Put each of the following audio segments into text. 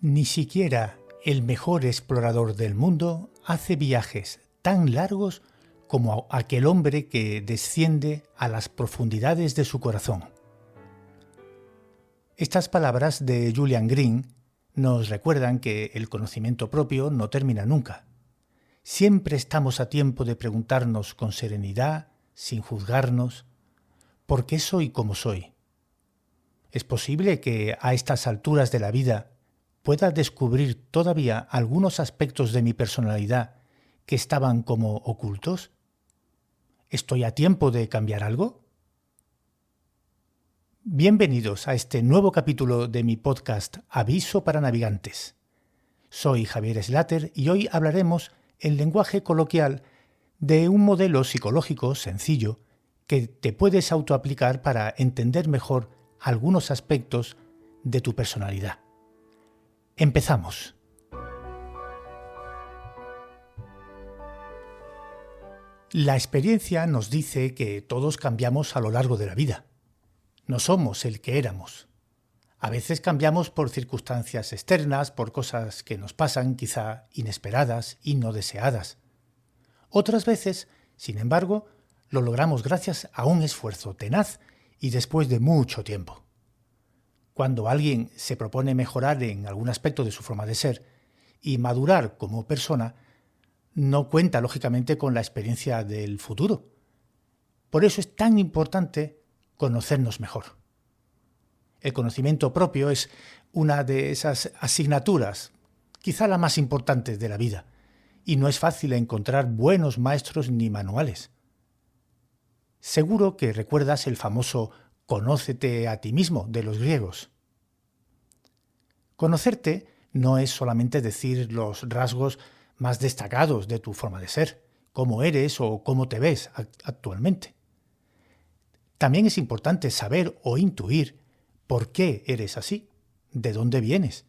Ni siquiera el mejor explorador del mundo hace viajes tan largos como aquel hombre que desciende a las profundidades de su corazón. Estas palabras de Julian Green nos recuerdan que el conocimiento propio no termina nunca. Siempre estamos a tiempo de preguntarnos con serenidad, sin juzgarnos, ¿por qué soy como soy? ¿Es posible que a estas alturas de la vida pueda descubrir todavía algunos aspectos de mi personalidad que estaban como ocultos? ¿Estoy a tiempo de cambiar algo? Bienvenidos a este nuevo capítulo de mi podcast Aviso para Navegantes. Soy Javier Slater y hoy hablaremos en lenguaje coloquial de un modelo psicológico sencillo que te puedes autoaplicar para entender mejor algunos aspectos de tu personalidad. Empezamos. La experiencia nos dice que todos cambiamos a lo largo de la vida. No somos el que éramos. A veces cambiamos por circunstancias externas, por cosas que nos pasan, quizá inesperadas y no deseadas. Otras veces, sin embargo, lo logramos gracias a un esfuerzo tenaz y después de mucho tiempo. Cuando alguien se propone mejorar en algún aspecto de su forma de ser y madurar como persona, no cuenta lógicamente con la experiencia del futuro. Por eso es tan importante conocernos mejor. El conocimiento propio es una de esas asignaturas, quizá la más importante de la vida, y no es fácil encontrar buenos maestros ni manuales. Seguro que recuerdas el famoso «conócete a ti mismo» de los griegos. Conocerte no es solamente decir los rasgos más destacados de tu forma de ser, cómo eres o cómo te ves actualmente. También es importante saber o intuir por qué eres así, de dónde vienes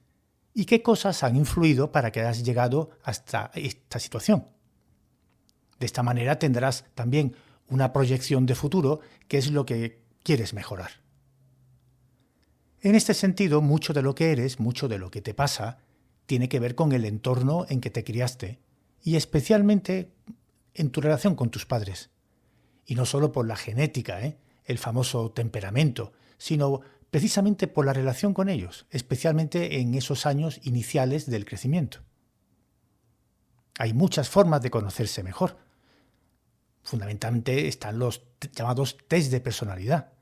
y qué cosas han influido para que hayas llegado hasta esta situación. De esta manera tendrás también una proyección de futuro, que es lo que quieres mejorar. En este sentido, mucho de lo que eres, mucho de lo que te pasa, tiene que ver con el entorno en que te criaste y especialmente en tu relación con tus padres. Y no solo por la genética, el famoso temperamento, sino precisamente por la relación con ellos, especialmente en esos años iniciales del crecimiento. Hay muchas formas de conocerse mejor. Fundamentalmente están los llamados test de personalidad.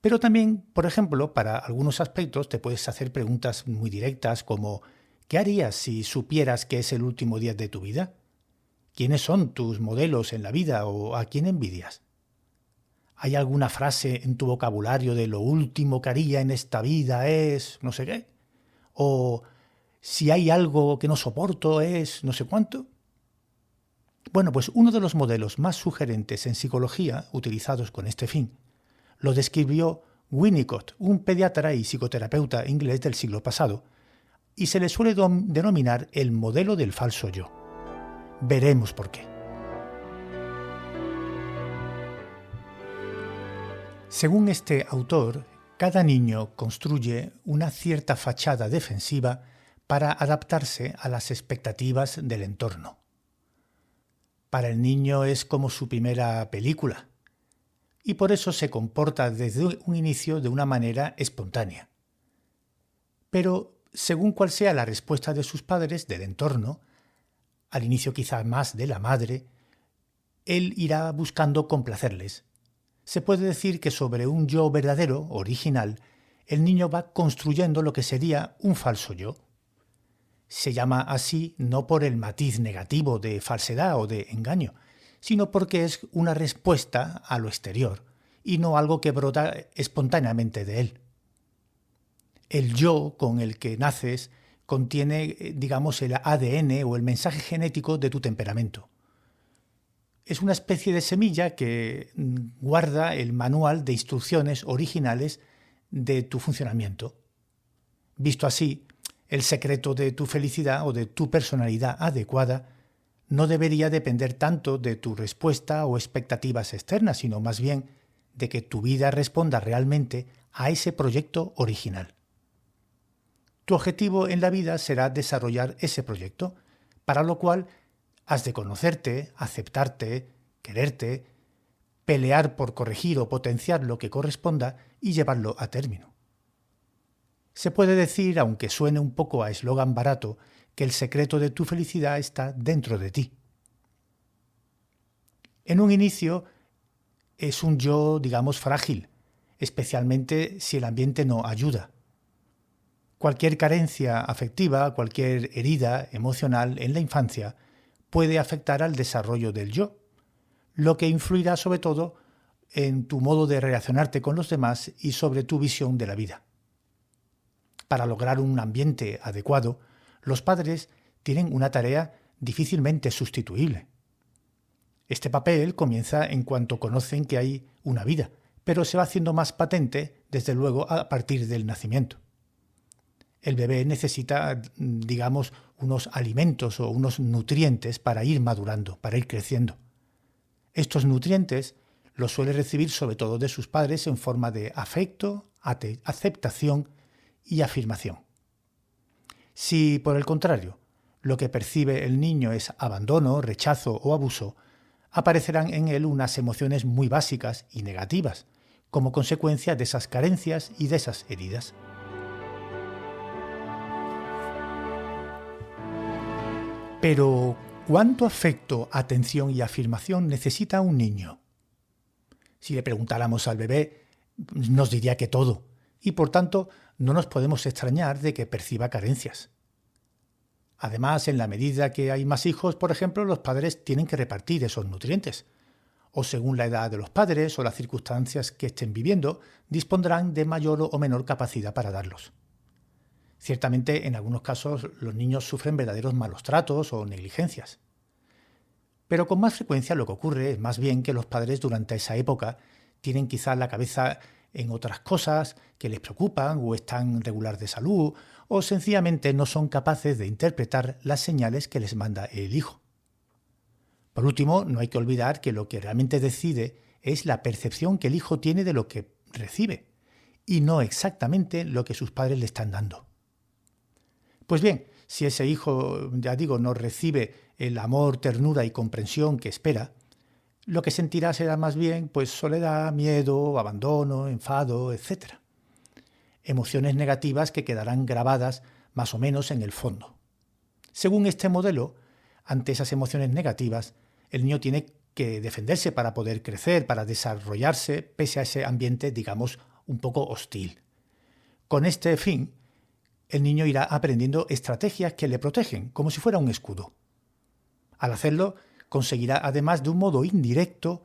Pero también, por ejemplo, para algunos aspectos te puedes hacer preguntas muy directas como ¿qué harías si supieras que es el último día de tu vida? ¿Quiénes son tus modelos en la vida o a quién envidias? ¿Hay alguna frase en tu vocabulario de lo último que haría en esta vida es no sé qué? ¿O si hay algo que no soporto es no sé cuánto? Bueno, pues uno de los modelos más sugerentes en psicología utilizados con este fin lo describió Winnicott, un pediatra y psicoterapeuta inglés del siglo pasado, y se le suele denominar el modelo del falso yo. Veremos por qué. Según este autor, cada niño construye una cierta fachada defensiva para adaptarse a las expectativas del entorno. Para el niño es como su primera película, y por eso se comporta desde un inicio de una manera espontánea. Pero, según cual sea la respuesta de sus padres, del entorno, al inicio quizá más de la madre, él irá buscando complacerles. Se puede decir que sobre un yo verdadero, original, el niño va construyendo lo que sería un falso yo. Se llama así no por el matiz negativo de falsedad o de engaño, sino porque es una respuesta a lo exterior y no algo que brota espontáneamente de él. El yo con el que naces contiene, digamos, el ADN o el mensaje genético de tu temperamento. Es una especie de semilla que guarda el manual de instrucciones originales de tu funcionamiento. Visto así, el secreto de tu felicidad o de tu personalidad adecuada no debería depender tanto de tu respuesta o expectativas externas, sino más bien de que tu vida responda realmente a ese proyecto original. Tu objetivo en la vida será desarrollar ese proyecto, para lo cual has de conocerte, aceptarte, quererte, pelear por corregir o potenciar lo que corresponda y llevarlo a término. Se puede decir, aunque suene un poco a eslogan barato, que el secreto de tu felicidad está dentro de ti. En un inicio es un yo, digamos, frágil, especialmente si el ambiente no ayuda. Cualquier carencia afectiva, cualquier herida emocional en la infancia puede afectar al desarrollo del yo, lo que influirá sobre todo en tu modo de relacionarte con los demás y sobre tu visión de la vida. Para lograr un ambiente adecuado, los padres tienen una tarea difícilmente sustituible. Este papel comienza en cuanto conocen que hay una vida, pero se va haciendo más patente, desde luego, a partir del nacimiento. El bebé necesita, digamos, unos alimentos o unos nutrientes para ir madurando, para ir creciendo. Estos nutrientes los suele recibir sobre todo de sus padres en forma de afecto, aceptación y afirmación. Si, por el contrario, lo que percibe el niño es abandono, rechazo o abuso, aparecerán en él unas emociones muy básicas y negativas, como consecuencia de esas carencias y de esas heridas. Pero, ¿cuánto afecto, atención y afirmación necesita un niño? Si le preguntáramos al bebé, nos diría que todo, y por tanto no nos podemos extrañar de que perciba carencias. Además, en la medida que hay más hijos, por ejemplo, los padres tienen que repartir esos nutrientes, o según la edad de los padres o las circunstancias que estén viviendo, dispondrán de mayor o menor capacidad para darlos. Ciertamente, en algunos casos, los niños sufren verdaderos malos tratos o negligencias. Pero con más frecuencia lo que ocurre es más bien que los padres durante esa época tienen quizás la cabeza en otras cosas que les preocupan o están regular de salud o sencillamente no son capaces de interpretar las señales que les manda el hijo. Por último, no hay que olvidar que lo que realmente decide es la percepción que el hijo tiene de lo que recibe y no exactamente lo que sus padres le están dando. Pues bien, si ese hijo, ya digo, no recibe el amor, ternura y comprensión que espera, lo que sentirá será más bien pues soledad, miedo, abandono, enfado, etc. Emociones negativas que quedarán grabadas más o menos en el fondo. Según este modelo, ante esas emociones negativas, el niño tiene que defenderse para poder crecer, para desarrollarse, pese a ese ambiente, digamos, un poco hostil. Con este fin, el niño irá aprendiendo estrategias que le protegen, como si fuera un escudo. Al hacerlo, conseguirá, además de un modo indirecto,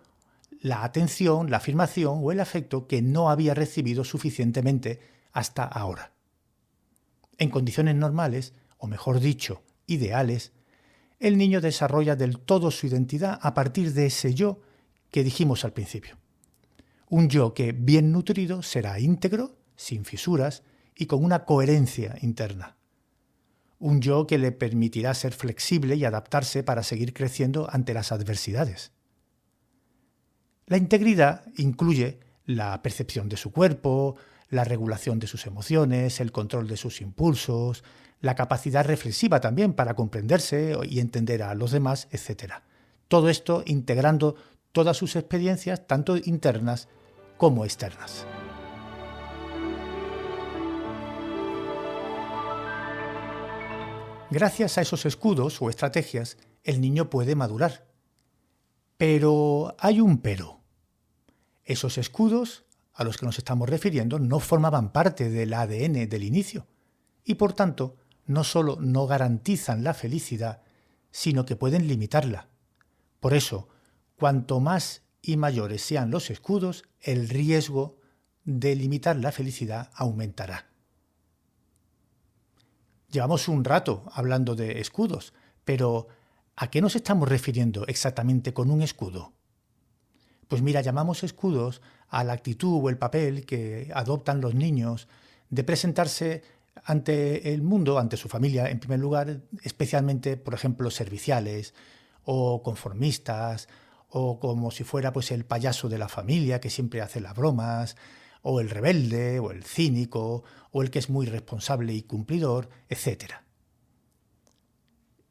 la atención, la afirmación o el afecto que no había recibido suficientemente hasta ahora. En condiciones normales, o mejor dicho, ideales, el niño desarrolla del todo su identidad a partir de ese yo que dijimos al principio. Un yo que, bien nutrido, será íntegro, sin fisuras y con una coherencia interna. Un yo que le permitirá ser flexible y adaptarse para seguir creciendo ante las adversidades. La integridad incluye la percepción de su cuerpo, la regulación de sus emociones, el control de sus impulsos, la capacidad reflexiva también para comprenderse y entender a los demás, etc. Todo esto integrando todas sus experiencias, tanto internas como externas. Gracias a esos escudos o estrategias, el niño puede madurar. Pero hay un pero. Esos escudos a los que nos estamos refiriendo no formaban parte del ADN del inicio y, por tanto, no solo no garantizan la felicidad, sino que pueden limitarla. Por eso, cuanto más y mayores sean los escudos, el riesgo de limitar la felicidad aumentará. Llevamos un rato hablando de escudos, pero ¿a qué nos estamos refiriendo exactamente con un escudo? Pues mira, llamamos escudos a la actitud o el papel que adoptan los niños de presentarse ante el mundo, ante su familia, en primer lugar, especialmente, por ejemplo, serviciales o conformistas, o como si fuera pues el payaso de la familia que siempre hace las bromas, o el rebelde, o el cínico, o el que es muy responsable y cumplidor, etc.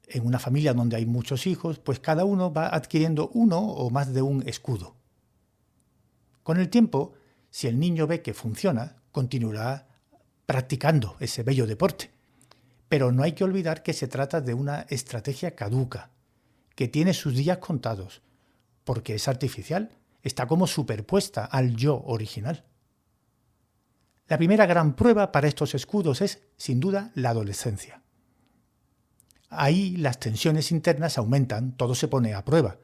En una familia donde hay muchos hijos, pues cada uno va adquiriendo uno o más de un escudo. Con el tiempo, si el niño ve que funciona, continuará practicando ese bello deporte. Pero no hay que olvidar que se trata de una estrategia caduca, que tiene sus días contados, porque es artificial, está como superpuesta al yo original. La primera gran prueba para estos escudos es, sin duda, la adolescencia. Ahí las tensiones internas aumentan, todo se pone a prueba.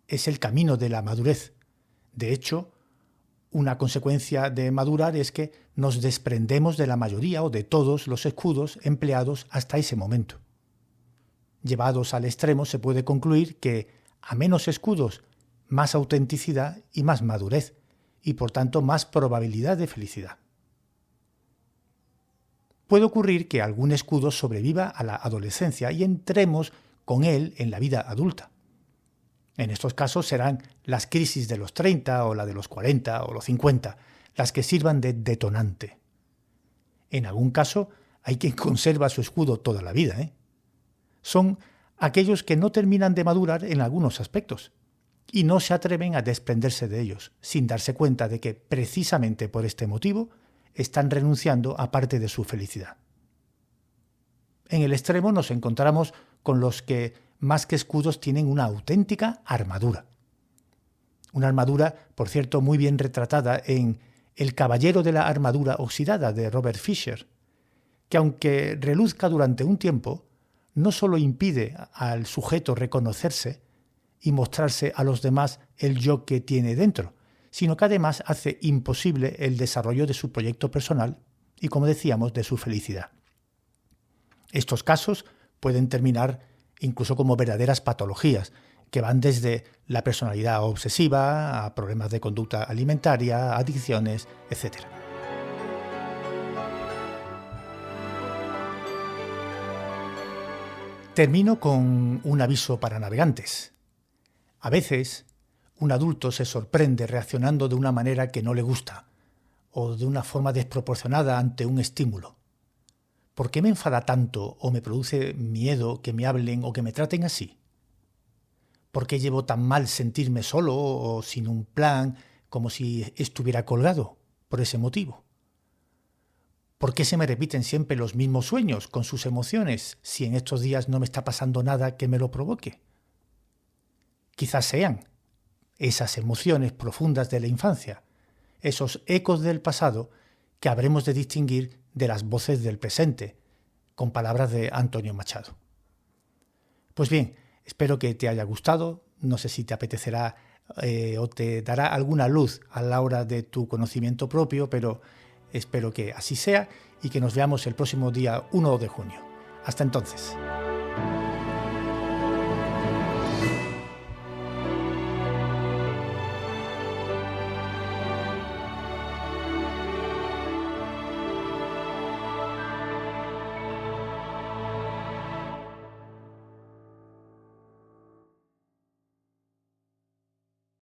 Es el camino de la madurez. De hecho, una consecuencia de madurar es que nos desprendemos de la mayoría o de todos los escudos empleados hasta ese momento. Llevados al extremo se puede concluir que a menos escudos, más autenticidad y más madurez, y por tanto más probabilidad de felicidad. Puede ocurrir que algún escudo sobreviva a la adolescencia y entremos con él en la vida adulta. En estos casos serán las crisis de los 30 o la de los 40 o los 50 las que sirvan de detonante. En algún caso hay quien conserva su escudo toda la vida, Son aquellos que no terminan de madurar en algunos aspectos y no se atreven a desprenderse de ellos, sin darse cuenta de que precisamente por este motivo están renunciando a parte de su felicidad. En el extremo nos encontramos con los que, más que escudos, tienen una auténtica armadura. Una armadura, por cierto, muy bien retratada en El caballero de la armadura oxidada de Robert Fisher, que aunque reluzca durante un tiempo, no solo impide al sujeto reconocerse y mostrarse a los demás el yo que tiene dentro, sino que además hace imposible el desarrollo de su proyecto personal y, como decíamos, de su felicidad. Estos casos pueden terminar incluso como verdaderas patologías, que van desde la personalidad obsesiva a problemas de conducta alimentaria, adicciones, etc. Termino con un aviso para navegantes. A veces, un adulto se sorprende reaccionando de una manera que no le gusta o de una forma desproporcionada ante un estímulo. ¿Por qué me enfada tanto o me produce miedo que me hablen o que me traten así? ¿Por qué llevo tan mal sentirme solo o sin un plan, como si estuviera colgado por ese motivo? ¿Por qué se me repiten siempre los mismos sueños con sus emociones si en estos días no me está pasando nada que me lo provoque? Quizás sean esas emociones profundas de la infancia, esos ecos del pasado que habremos de distinguir de las voces del presente, con palabras de Antonio Machado. Pues bien, espero que te haya gustado, no sé si te apetecerá o te dará alguna luz a la hora de tu conocimiento propio, pero espero que así sea y que nos veamos el próximo día 1 de junio. Hasta entonces.